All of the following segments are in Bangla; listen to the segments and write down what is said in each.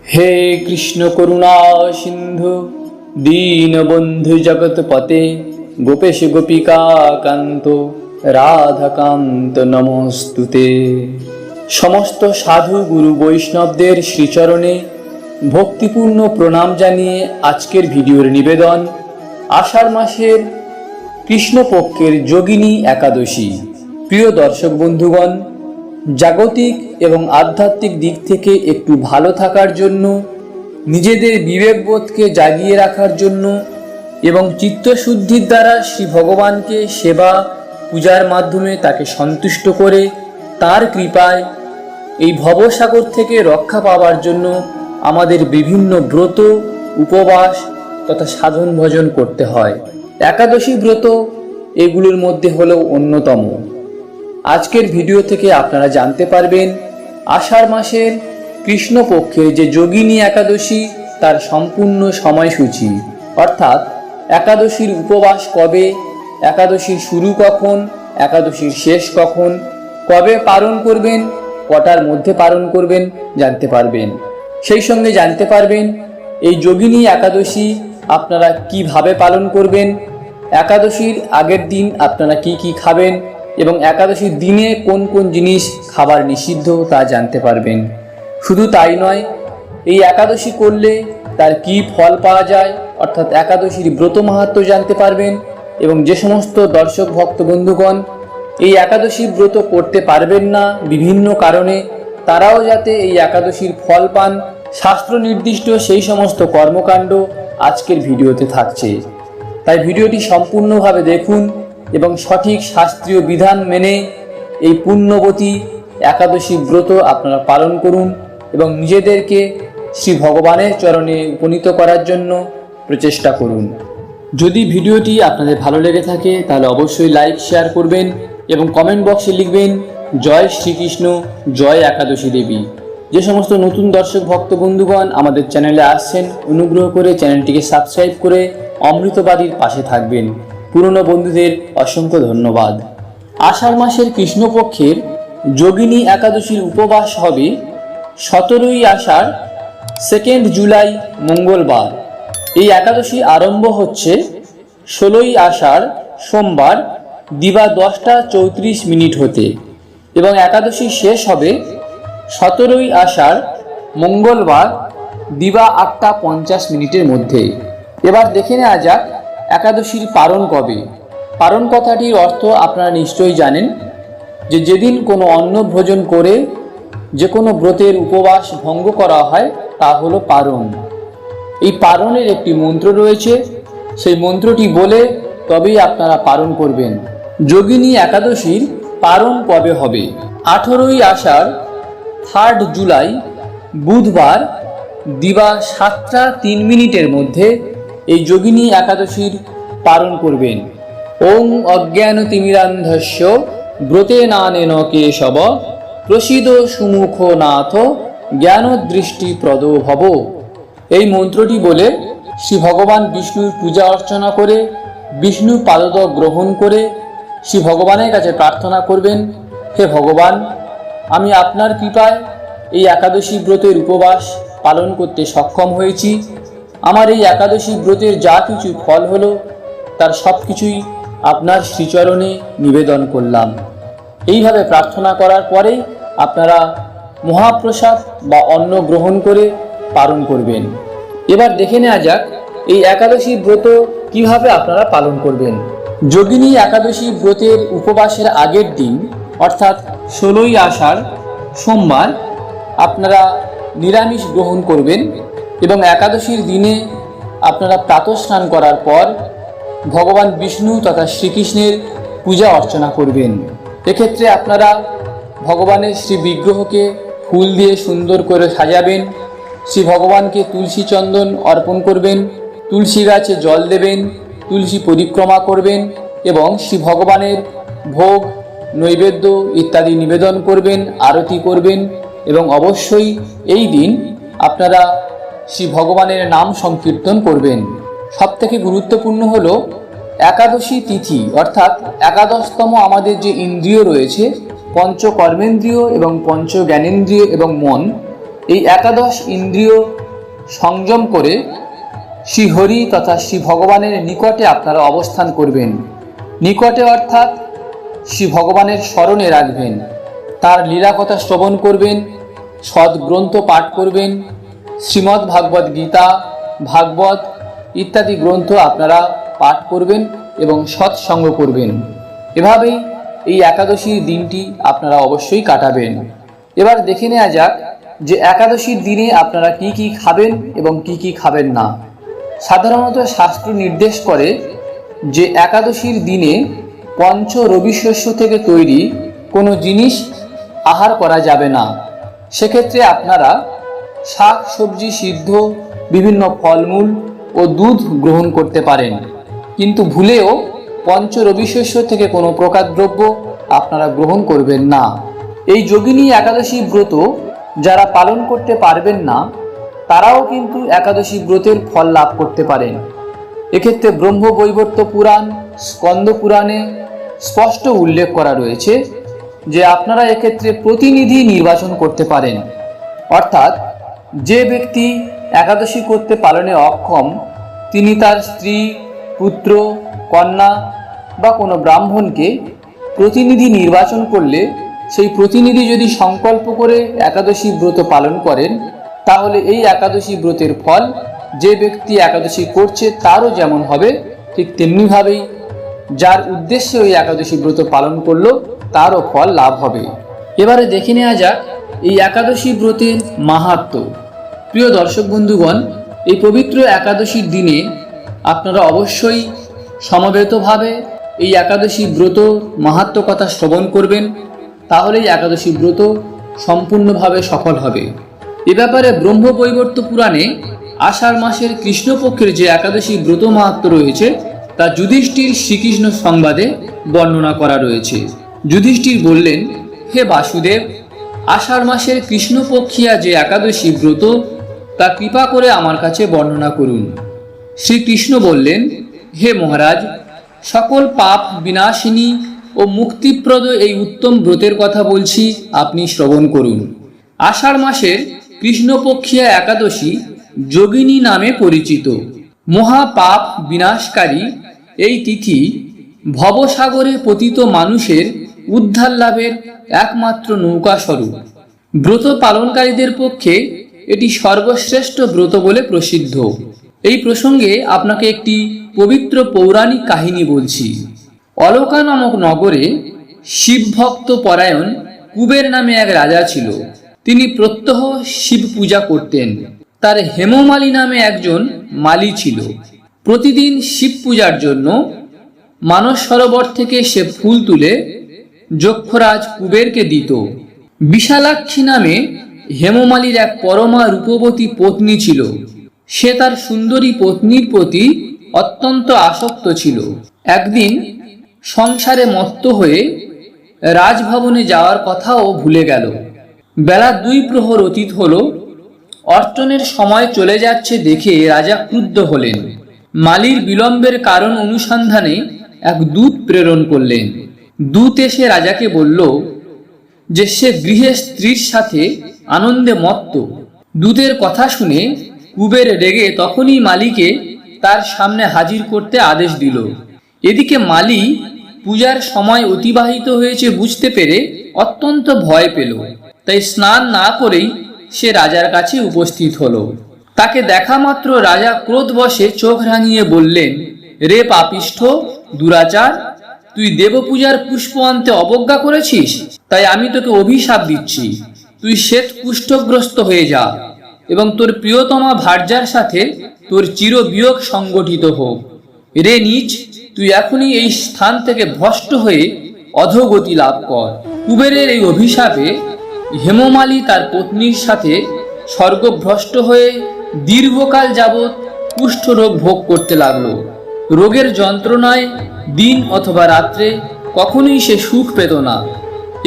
हे कृष्ण करुणा सिंधु दीनबंधु जगतपते गोपेश गोपिका कांत राधाकांत नमस्तुते। समस्त साधु गुरु वैष्णवদের শ্রীচরণে ভক্তিপূর্ণ প্রণাম জানিয়ে আজকের ভিডিওর নিবেদন আষাঢ় মাসের কৃষ্ণপক্ষের যোগিনী একাদশী। প্রিয় দর্শক বন্ধুগণ, জাগতিক এবং আধ্যাত্মিক দিক থেকে একটু ভালো থাকার জন্য, নিজেদের বিবেকবোধকে জাগিয়ে রাখার জন্য এবং চিত্তশুদ্ধির দ্বারা শ্রী ভগবানকে সেবা পূজার মাধ্যমে তাকে সন্তুষ্ট করে তার কৃপায় এই ভবসাগর থেকে রক্ষা পাওয়ার জন্য আমাদের বিভিন্ন ব্রত, উপবাস তথা সাধন ভজন করতে হয়। একাদশী ব্রত এগুলোর মধ্যে হলো অন্যতম। আজকের ভিডিও থেকে আপনারা জানতে পারবেন আষাঢ় মাসের কৃষ্ণপক্ষের যে যোগিনী একাদশী তার সম্পূর্ণ সময়সূচি, অর্থাৎ একাদশীর উপবাস কবে, একাদশীর শুরু কখন, একাদশীর শেষ কখন, কবে পালন করবেন, কটার মধ্যে পালন করবেন জানতে পারবেন। সেই সঙ্গে জানতে পারবেন এই যোগিনী একাদশী আপনারা কিভাবে পালন করবেন, একাদশীর আগের দিন আপনারা কি কি খাবেন এবং একাদশীর দিনে কোন কোন জিনিস খাবার নিষিদ্ধ তা জানতে পারবেন। শুধু তাই নয়, এই একাদশী করলে তার কি ফল পাওয়া যায়, অর্থাৎ একাদশীর ব্রত মাহাত্ম্য জানতে পারবেন। এবং যে সমস্ত দর্শক ভক্ত বন্ধুগণ এই একাদশী ব্রত করতে পারবেন না বিভিন্ন কারণে, তারাও যাতে এই একাদশীর ফল পান, শাস্ত্র নির্দিষ্ট সেই সমস্ত কর্মকাণ্ড আজকের ভিডিওতে থাকছে। তাই ভিডিওটি সম্পূর্ণভাবে দেখুন এবং সঠিক শাস্ত্রীয় বিধান মেনে এই পুণ্যবতী একাদশী ব্রত আপনারা পালন করুন এবং নিজেদেরকে শ্রী ভগবানের চরণে উপনীত করার জন্য প্রচেষ্টা করুন। যদি ভিডিওটি আপনাদের ভালো লেগে থাকে তাহলে অবশ্যই লাইক, শেয়ার করবেন এবং কমেন্ট বক্সে লিখবেন জয় শ্রীকৃষ্ণ, জয় একাদশী দেবী। যে সমস্ত নতুন দর্শক ভক্ত বন্ধুগণ আমাদের চ্যানেলে আসছেন, অনুগ্রহ করে চ্যানেলটিকে সাবস্ক্রাইব করে অমৃতবাদীর পাশে থাকবেন। পুরনো বন্ধুদের অসংখ্য ধন্যবাদ। আষাঢ় মাসের কৃষ্ণপক্ষের যোগিনী একাদশীর উপবাস হবে 17ই আষাঢ় 2 জুলাই মঙ্গলবার। এই একাদশী আরম্ভ হচ্ছে 16ই আষাঢ় সোমবার দিবা 10টা 34 মিনিট হতে এবং একাদশী শেষ হবে 17ই আষাঢ় মঙ্গলবার দিবা 8টা 50 মিনিটের মধ্যে। এবার দেখে নেওয়া যাক একাদশীর পারণ কবে। পারণ কথাটির অর্থ আপনারা নিশ্চয়ই জানেন যে যেদিন কোনো অন্ন ভোজন করে যে কোনো ব্রতের উপবাস ভঙ্গ করা হয় তা হলো পারণ। এই পারণের একটি মন্ত্র রয়েছে, সেই মন্ত্রটি বলে তবেই আপনারা পারণ করবেন। যোগিনী একাদশীর পারণ কবে হবে? 18ই আষাঢ় 3 জুলাই বুধবার দিবা 7টা 3 মিনিটের মধ্যে এই যোগিনী একাদশীর পালন করবেন। ওং অজ্ঞানতিমিরান্ধস্য ব্রতেনানেন কেশব প্রসীদ সুমুখ নাথ জ্ঞানদৃষ্টি প্রদ ভব। এই মন্ত্রটি বলে শ্রী ভগবান বিষ্ণুর পূজা অর্চনা করে, বিষ্ণু পাদতক গ্রহণ করে শ্রী ভগবানের কাছে প্রার্থনা করবেন, হে ভগবান, আমি আপনার কৃপায় এই একাদশী ব্রতের উপবাস পালন করতে সক্ষম হয়েছি। আমার এই একাদশী ব্রতের যা কিছু ফল হলো তার সব কিছুই আপনার শ্রীচরণে নিবেদন করলাম। এইভাবে প্রার্থনা করার পরে আপনারা মহাপ্রসাদ বা অন্ন গ্রহণ করে পালন করবেন। এবার দেখে নেওয়া যাক এই একাদশী ব্রত কিভাবে আপনারা পালন করবেন। যোগিনী একাদশী ব্রতের উপবাসের আগের দিন অর্থাৎ 16ই আষাঢ় সোমবার আপনারা নিরামিষ গ্রহণ করবেন এবং একাদশীর দিনে আপনারা প্রাতঃস্নান করার পর ভগবান বিষ্ণু তথা শ্রীকৃষ্ণের পূজা অর্চনা করবেন। এক্ষেত্রে আপনারা ভগবানের শ্রী বিগ্রহকে ফুল দিয়ে সুন্দর করে সাজাবেন, শ্রী ভগবানকে তুলসী চন্দন অর্পণ করবেন, তুলসী গাছে জল দেবেন, তুলসী পরিক্রমা করবেন এবং শ্রী ভগবানের ভোগ, নৈবেদ্য ইত্যাদি নিবেদন করবেন, আরতি করবেন এবং অবশ্যই এই দিন আপনারা শ্রী ভগবানের নাম সংকীর্তন করবেন। সবথেকে গুরুত্বপূর্ণ হলো একাদশী তিথি, অর্থাৎ একাদশতম আমাদের যে ইন্দ্রিয় রয়েছে, পঞ্চ কর্মেন্দ্রিয় এবং পঞ্চ জ্ঞানেন্দ্রিয় এবং মন, এই একাদশ ইন্দ্রিয় সংযম করে শ্রী হরি তথা শ্রী ভগবানের নিকটে আপনারা অবস্থান করবেন। নিকটে অর্থাৎ শ্রী ভগবানের স্মরণে রাখবেন, তার লীলা কথা শ্রবণ করবেন, সদ্গ্রন্থ পাঠ করবেন, শ্রীমদ্ ভাগবত গীতা, ভাগবত ইত্যাদি গ্রন্থ আপনারা পাঠ করবেন এবং সৎসঙ্গ করবেন। এভাবেই এই একাদশীর দিনটি আপনারা অবশ্যই কাটাবেন। এবার দেখে নেওয়া যাক যে একাদশীর দিনে আপনারা কি কি খাবেন এবং কি কি খাবেন না। সাধারণত শাস্ত্র নির্দেশ করে যে একাদশীর দিনে পঞ্চ রবি শস্য থেকে তৈরি কোনো জিনিস আহার করা যাবে না। সেক্ষেত্রে আপনারা শাক সবজি সিদ্ধ বিভিন্ন ফলমূল ও দুধ গ্রহণ করতে পারেন, কিন্তু ভুলেও পঞ্চ রবি শস্য থেকে কোনো প্রকার দ্রব্য আপনারা গ্রহণ করবেন না। এই যোগিনী একাদশী ব্রত যারা পালন করতে পারবেন না তারাও কিন্তু একাদশী ব্রতের ফল লাভ করতে পারেন। এক্ষেত্রে ব্রহ্মবৈবর্ত পুরাণ, স্কন্দ পুরাণে স্পষ্ট উল্লেখ করা রয়েছে যে আপনারা এক্ষেত্রে প্রতিনিধি নির্বাচন করতে পারেন। অর্থাৎ যে ব্যক্তি একাদশী করতে পালনে অক্ষম তিনি তার স্ত্রী, পুত্র, কন্যা বা কোনো ব্রাহ্মণকে প্রতিনিধি নির্বাচন করলে সেই প্রতিনিধি যদি সংকল্প করে একাদশী ব্রত পালন করেন তাহলে এই একাদশী ব্রতের ফল যে ব্যক্তি একাদশী করছে তারও যেমন হবে ঠিক তেমনিভাবেই যার উদ্দেশ্যে ওই একাদশী ব্রত পালন করলো তারও ফল লাভ হবে। এবারে দেখে নেওয়া যাক এই একাদশী ব্রতের মাহাত্ম্য। প্রিয় দর্শক বন্ধুগণ, এই পবিত্র একাদশীর দিনে আপনারা অবশ্যই সমবেতভাবে এই একাদশী ব্রত মাহাত্ম্য কথা শ্রবণ করবেন, তাহলেই একাদশী ব্রত সম্পূর্ণভাবে সফল হবে। এ ব্যাপারে ব্রহ্মবৈবর্ত পুরাণে আষাঢ় মাসের কৃষ্ণপক্ষের যে একাদশী ব্রত মাহাত্ম্য রয়েছে তা যুধিষ্ঠির শ্রীকৃষ্ণ সংবাদে বর্ণনা করা রয়েছে। যুধিষ্ঠির বললেন, হে বাসুদেব, আষাঢ় মাসের কৃষ্ণপক্ষিয়া যে একাদশী ব্রত তা কৃপা করে আমার কাছে বর্ণনা করুন। শ্রীকৃষ্ণ বললেন, হে মহারাজ, সকল পাপ বিনাশিনী ও মুক্তিপ্রদ এই উত্তম ব্রতের কথা বলছি, আপনি শ্রবণ করুন। আষাঢ় মাসের কৃষ্ণপক্ষিয়া একাদশী যোগিনী নামে পরিচিত। মহাপাপ বিনাশকারী এই তিথি ভবসাগরে পতিত মানুষের উদ্ধার লাভের একমাত্র নৌকা স্বরূপ। ব্রত পালনকারীদের পক্ষে এটি সর্বশ্রেষ্ঠ ব্রত বলে প্রসিদ্ধ। এই প্রসঙ্গে আপনাকে একটি পবিত্র পৌরাণিক কাহিনী বলছি। অলকা নামক নগরে শিবভক্ত পরায়ণ কুবের নামে এক রাজা ছিল। তিনি প্রত্যহ শিব পূজা করতেন। তার হেমমালী নামে একজন মালী ছিল। প্রতিদিন শিব পূজার জন্য মানস সরোবর থেকে সে ফুল তুলে যক্ষরাজ কুবেরকে দিত। বিশালাক্ষী নামে হেমমালীর এক পরমা রূপবতী পত্নী ছিল। সে তার সুন্দরী পত্নীর প্রতি অত্যন্ত আসক্ত ছিল। একদিন সংসারে মত্ত হয়ে রাজভবনে যাওয়ার কথাও ভুলে গেল। বেলা 2 প্রহর অতীত হলো। অর্চনের সময় চলে যাচ্ছে দেখে রাজা ক্রুদ্ধ হলেন। মালির বিলম্বের কারণ অনুসন্ধানে এক দূত প্রেরণ করলেন। দূত এসে রাজাকে বলল যে সে গৃহে স্ত্রীর সাথে আনন্দে মত্ত। দূতের কথা শুনে কুবের রেগে তখনই মালিকে তার সামনে হাজির করতে আদেশ দিল। এদিকে মালি পূজার সময় অতিবাহিত হয়েছে বুঝতে পেরে অত্যন্ত ভয় পেল। তাই স্নান না করেই সে রাজার কাছে উপস্থিত হলো। তাকে দেখা মাত্র রাজা ক্রোধবশে চোখ রাঙিয়ে বললেন, রে পাপিষ্ঠ দুরাচার, তুই দেবপূজার পুষ্প আনতে অবজ্ঞা করেছিস, তাই আমি তোকে অভিশাপ দিচ্ছি। তুই শ্বেত কুষ্ঠগ্রস্ত হয়ে যা এবং তোর প্রিয়তমা ভার্যার সাথে তোর চিরবিয়োগ সংগঠিত হোক। রে নীচ, তুই এখনই এই স্থান থেকে ভ্রষ্ট হয়ে অধোগতি লাভ কর। কুবেরের এই অভিশাপে হেমমালী তার পত্নীর সাথে স্বর্গভ্রষ্ট হয়ে দীর্ঘকাল যাবৎ কুষ্ঠরোগ ভোগ করতে লাগলো। রোগের যন্ত্রণায় দিন অথবা রাত্রে কখনোই সে সুখ পেত না।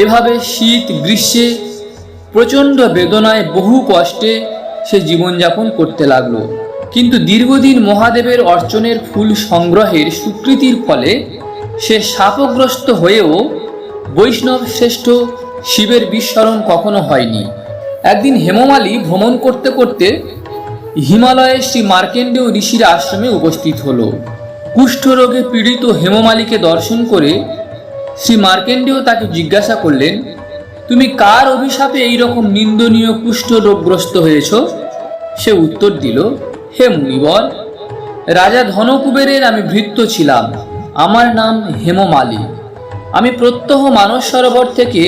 এভাবে শীত গ্রীষ্মে প্রচণ্ড বেদনায় বহু কষ্টে সে জীবনযাপন করতে লাগলো। কিন্তু দীর্ঘদিন মহাদেবের অর্চনের ফুল সংগ্রহের স্বীকৃতির ফলে সে শাপগ্রস্ত হয়েও বৈষ্ণব শ্রেষ্ঠ শিবের বিস্মরণ কখনো হয়নি। একদিন হেমমালী ভ্রমণ করতে করতে হিমালয়ে শ্রী মার্কেন্ডেয় ঋষির আশ্রমে উপস্থিত হলো। কুষ্ঠরোগে পীড়িত হেমমালীকে দর্শন করে শ্রী মার্কেন্ডেয় তাকে জিজ্ঞাসা করলেন, তুমি কার অভিশাপে এইরকম নিন্দনীয় কুষ্ঠরোগগ্রস্ত হয়েছ? সে উত্তর দিল, হে মুনিবর, রাজা ধনকুবেরের আমি ভৃত্য ছিলাম। আমার নাম হেমমালী। আমি প্রত্যহ মানস সরোবর থেকে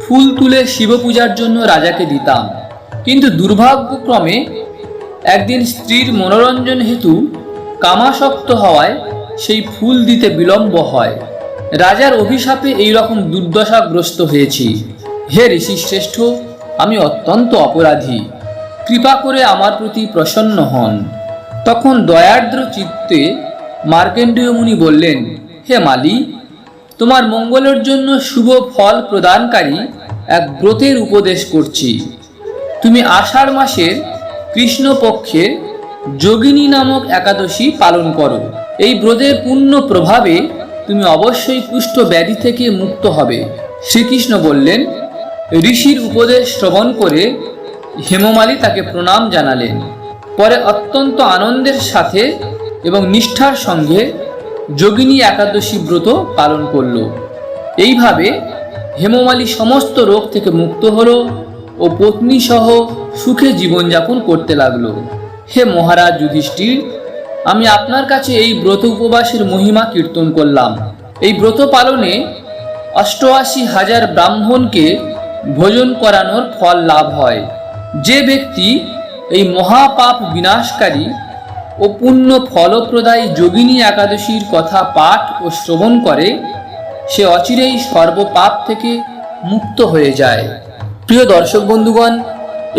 ফুল তুলে শিব পূজার জন্য রাজাকে দিতাম, কিন্তু দুর্ভাগ্যক্রমে একদিন স্ত্রীর মনোরঞ্জন হেতু কামাসক্ত হওয়ায় সেই ফুল দিতে বিলম্ব হয়। রাজার অভিশাপে এইরকম দুর্দশাগ্রস্ত হয়েছি। হে ঋষি শ্রেষ্ঠ, আমি অত্যন্ত অপরাধী, কৃপা করে আমার প্রতি প্রসন্ন হন। তখন দয়ার্দ্র চিত্তে মার্কেন্ডেয় মুনি বললেন, হে মালী, তোমার মঙ্গলের জন্য শুভ ফল প্রদানকারী এক ব্রতের উপদেশ করছি। তুমি আষাঢ় মাসের কৃষ্ণপক্ষের যোগিনী নামক একাদশী পালন করো। এই ব্রতের পূর্ণ প্রভাবে তুমি অবশ্যই কুষ্ঠ ব্যাধি থেকে মুক্ত হবে। শ্রীকৃষ্ণ বললেন। ঋষির উপদেশ শ্রবণ করে হেমমালী তাকে প্রণাম জানালেন। পরে অত্যন্ত আনন্দের সাথে এবং নিষ্ঠার সঙ্গে যোগিনী একাদশী ব্রত পালন করল। এইভাবে হেমমালী সমস্ত রোগ থেকে মুক্ত হল ও পত্নী সহ সুখে জীবনযাপন করতে লাগলো। হে মহারাজ যুধিষ্ঠির, আমি আপনার কাছে এই ব্রত উপবাসের মহিমা কীর্তন করলাম। এই ব্রত পালনে ৮৮,০০০ ব্রাহ্মণকে ভোজন করানোর ফল লাভ হয়। যে ব্যক্তি এই মহাপাপ বিনাশকারী ও পুণ্য ফলপ্রদায়ী যোগিনী একাদশীর কথা পাঠ ও শ্রবণ করে, সে অচিরেই সর্বপাপ থেকে মুক্ত হয়ে যায়। প্রিয় দর্শক বন্ধুগণ,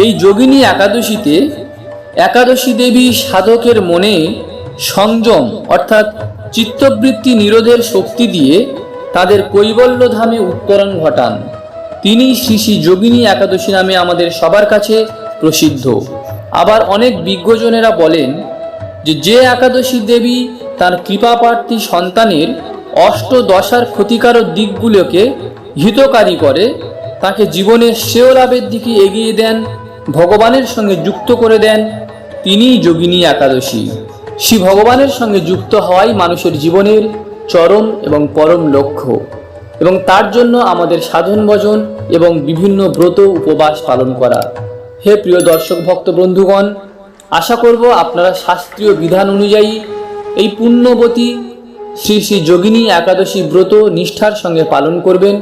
এই যোগিনী একাদশীতে একাদশী দেবী সাধকের মনে সংযম অর্থাৎ চিত্তবৃত্তি নিরোধের শক্তি দিয়ে তাদের কৈবল্য ধামে উত্তরণ ঘটান। তিনি শ্রী শ্রী যোগিনী একাদশী নামে আমাদের সবার কাছে প্রসিদ্ধ। আবার অনেক বিজ্ঞজনেরা বলেন যে একাদশী দেবী তার কৃপাপ্রার্থী সন্তানের অষ্টদশার ক্ষতিকারক দিকগুলোকে হিতকারী করে, তাকে জীবনের শ্রেয় লাভের দিকে এগিয়ে দেন, ভগবানের সঙ্গে যুক্ত করে দেন, তিনিই যোগিনী একাদশী। শ্রী ভগবানের সঙ্গে যুক্ত হওয়াই মানুষের জীবনের চরম এবং পরম লক্ষ্য, এবং তার জন্য আমাদের সাধন ভজন এবং বিভিন্ন ব্রত উপবাস পালন করা। হে প্রিয় দর্শক ভক্ত বন্ধুগণ, আশা করব আপনারা শাস্ত্রীয় বিধান অনুযায়ী এই পুণ্যবতী শ্রী শ্রী যোগিনী একাদশী ব্রত নিষ্ঠার সঙ্গে পালন করবেন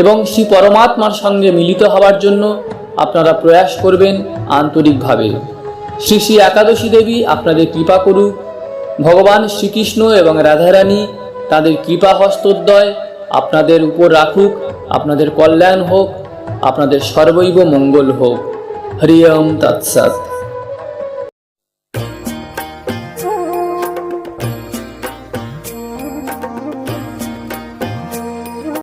এবং শ্রী পরমাত্মার সঙ্গে মিলিত হওয়ার জন্য আপনারা প্রয়াস করবেন আন্তরিকভাবে। শ্রী শ্রী একাদশী দেবী আপনাদের কৃপা করুক। ভগবান শ্রীকৃষ্ণ এবং রাধারানী তাদের কৃপা হস্তদ্বয় আপনাদের উপর রাখুক। আপনাদের কল্যাণ হোক, আপনাদের সর্বৈব মঙ্গল হোক। হরি ওম তৎসৎ।